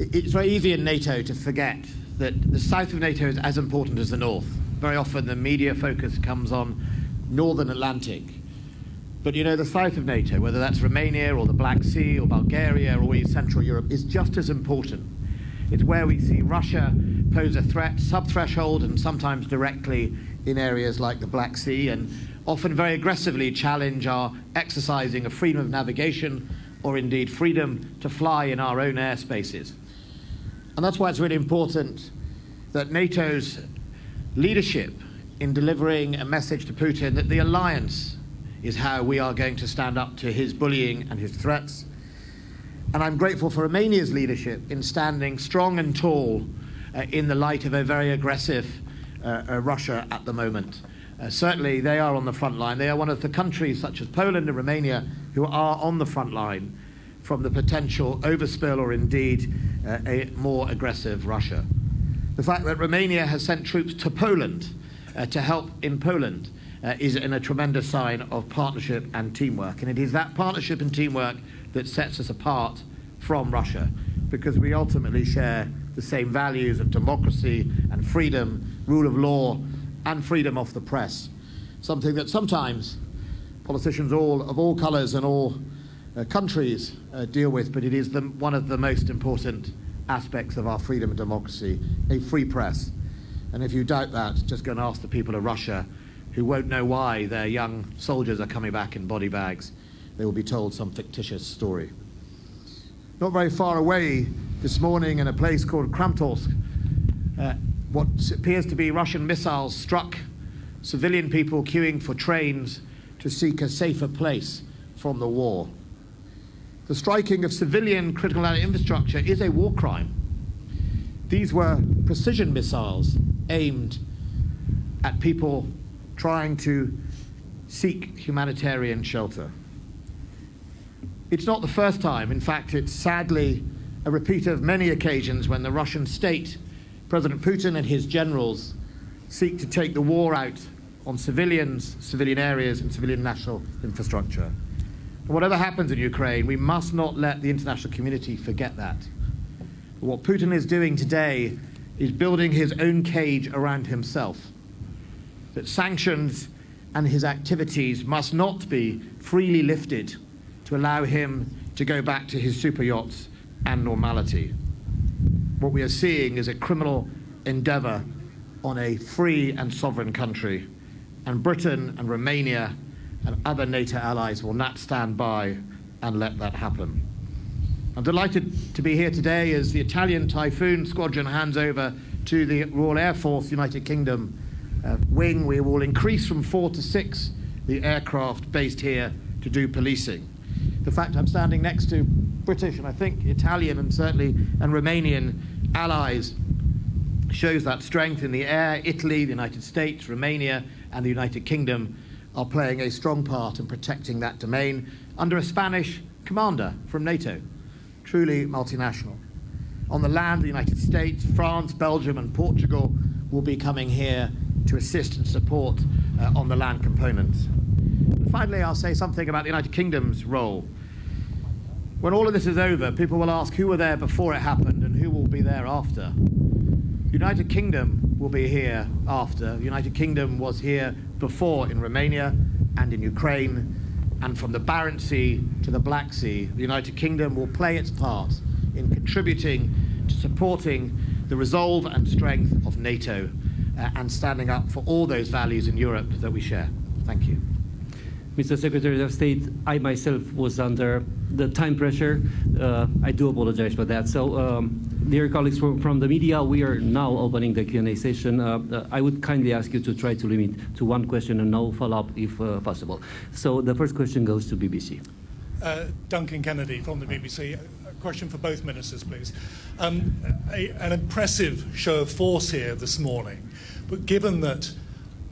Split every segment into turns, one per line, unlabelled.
It's very easy in NATO to forget that the south of NATO is as important as the north. Very often the media focus comes on Northern Atlantic. But you know, the south of NATO, whether that's Romania or the Black Sea or Bulgaria or East Central Europe, is just as important. It's where we see Russia pose a threat, sub-threshold and sometimes directly in areas like the Black Sea, and often very aggressively challenge our exercising of freedom of navigation or indeed freedom to fly in our own airspaces. And that's why it's really important that NATO's leadership in delivering a message to Putin that the alliance is how we are going to stand up to his bullying and his threats. And I'm grateful for Romania's leadership in standing strong and tall in the light of a very aggressive Russia at the moment. Certainly they are on the front line. They are one of the countries such as Poland and Romania who are on the front line from the potential overspill or indeed a more aggressive Russia. The fact that Romania has sent troops to Poland to help in Poland is a tremendous sign of partnership and teamwork. And it is that partnership and teamwork that sets us apart from Russia, because we ultimately share the same values of democracy and freedom, rule of law, and freedom of the press. Something that sometimes politicians of all colours and all countries deal with, but it is one of the most important aspects of our freedom and democracy, a free press. And if you doubt that, just go and ask the people of Russia, who won't know why their young soldiers are coming back in body bags. They will be told some fictitious story. Not very far away this morning in a place called Kramatorsk, what appears to be Russian missiles struck civilian people queuing for trains to seek a safer place from the war. The striking of civilian critical infrastructure is a war crime. These were precision missiles aimed at people trying to seek humanitarian shelter. It's not the first time. In fact, it's sadly a repeat of many occasions when the Russian state, President Putin and his generals, seek to take the war out on civilians, civilian areas, and civilian national infrastructure. And whatever happens in Ukraine, we must not let the international community forget that. What Putin is doing today is building his own cage around himself. That sanctions and his activities must not be freely lifted to allow him to go back to his super yachts and normality. What we are seeing is a criminal endeavour on a free and sovereign country, and Britain and Romania and other NATO allies will not stand by and let that happen. I'm delighted to be here today as the Italian Typhoon Squadron hands over to the Royal Air Force United Kingdom wing. We will increase from 4 to 6 the aircraft based here to do policing. The fact I'm standing next to British and I think Italian and certainly Romanian allies shows that strength in the air. Italy, the United States, Romania and the United Kingdom are playing a strong part in protecting that domain under a Spanish commander from NATO, truly multinational. On the land, the United States, France, Belgium and Portugal will be coming here to assist and support on the land components. And finally, I'll say something about the United Kingdom's role. When all of this is over, people will ask who were there before it happened and who will be there after. The United Kingdom will be here after. The United Kingdom was here before in Romania and in Ukraine, and from the Barents Sea to the Black Sea, the United Kingdom will play its part in contributing to supporting the resolve and strength of NATO and standing up for all those values in Europe that we share. Thank you.
Mr. Secretary of State, I myself was under the time pressure. I do apologize for that. So, dear colleagues from the media, we are now opening the Q&A session. I would kindly ask you to try to limit to one question and no follow-up if possible. So the first question goes to BBC.
Duncan Kennedy from the BBC. A question for both ministers, please. An impressive show of force here this morning, but given that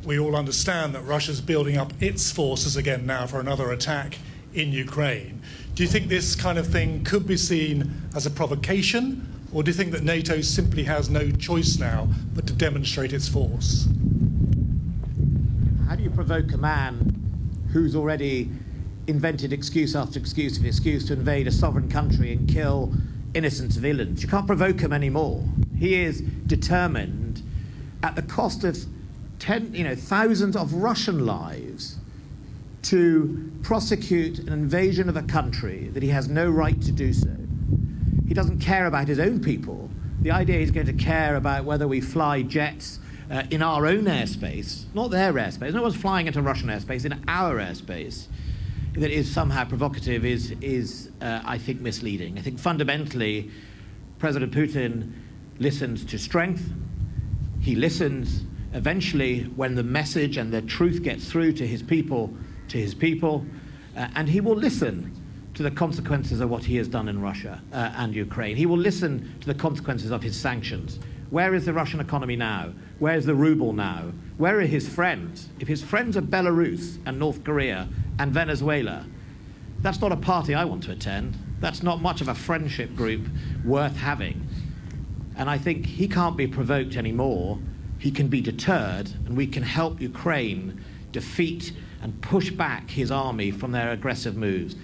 we all understand that Russia's building up its forces again now for another attack in Ukraine, do you think this kind of thing could be seen as a provocation, or do you think that NATO simply has no choice now but to demonstrate its force?
How do you provoke a man who's already invented excuse after excuse to invade a sovereign country and kill innocent civilians. You can't provoke him anymore. He is determined, at the cost of thousands of Russian lives, to prosecute an invasion of a country that he has no right to do so. He doesn't care about his own people. The idea he's going to care about whether we fly jets in our own airspace, not their airspace. No one's flying into Russian airspace, in our airspace, that is somehow provocative is I think, misleading. I think fundamentally, President Putin listens to strength. He listens eventually when the message and the truth gets through to his people, and he will listen to the consequences of what he has done in Russia and Ukraine. He will listen to the consequences of his sanctions. Where is the Russian economy now? Where is the ruble now? Where are his friends? If his friends are Belarus and North Korea and Venezuela, that's not a party I want to attend. That's not much of a friendship group worth having. And I think he can't be provoked anymore. He can be deterred, and we can help Ukraine defeat and push back his army from their aggressive moves.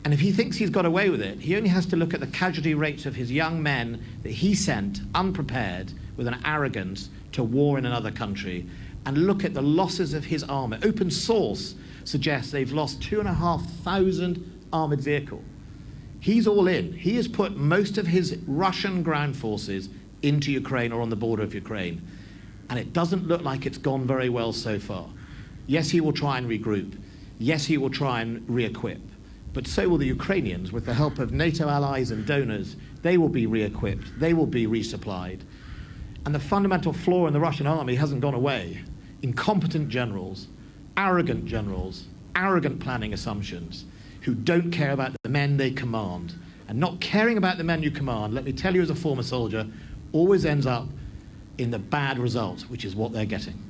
And if he thinks he's got away with it, he only has to look at the casualty rates of his young men that he sent unprepared with an arrogance to war in another country, and look at the losses of his army. Open source suggests they've lost 2,500 armored vehicles. He's all in. He has put most of his Russian ground forces into Ukraine or on the border of Ukraine. And it doesn't look like it's gone very well so far. Yes, he will try and regroup. Yes, he will try and re-equip. But so will the Ukrainians, with the help of NATO allies and donors. They will be re-equipped. They will be resupplied. And the fundamental flaw in the Russian army hasn't gone away. Incompetent generals, arrogant planning assumptions, who don't care about the men they command. And not caring about the men you command, let me tell you as a former soldier, always ends up in the bad result, which is what they're getting.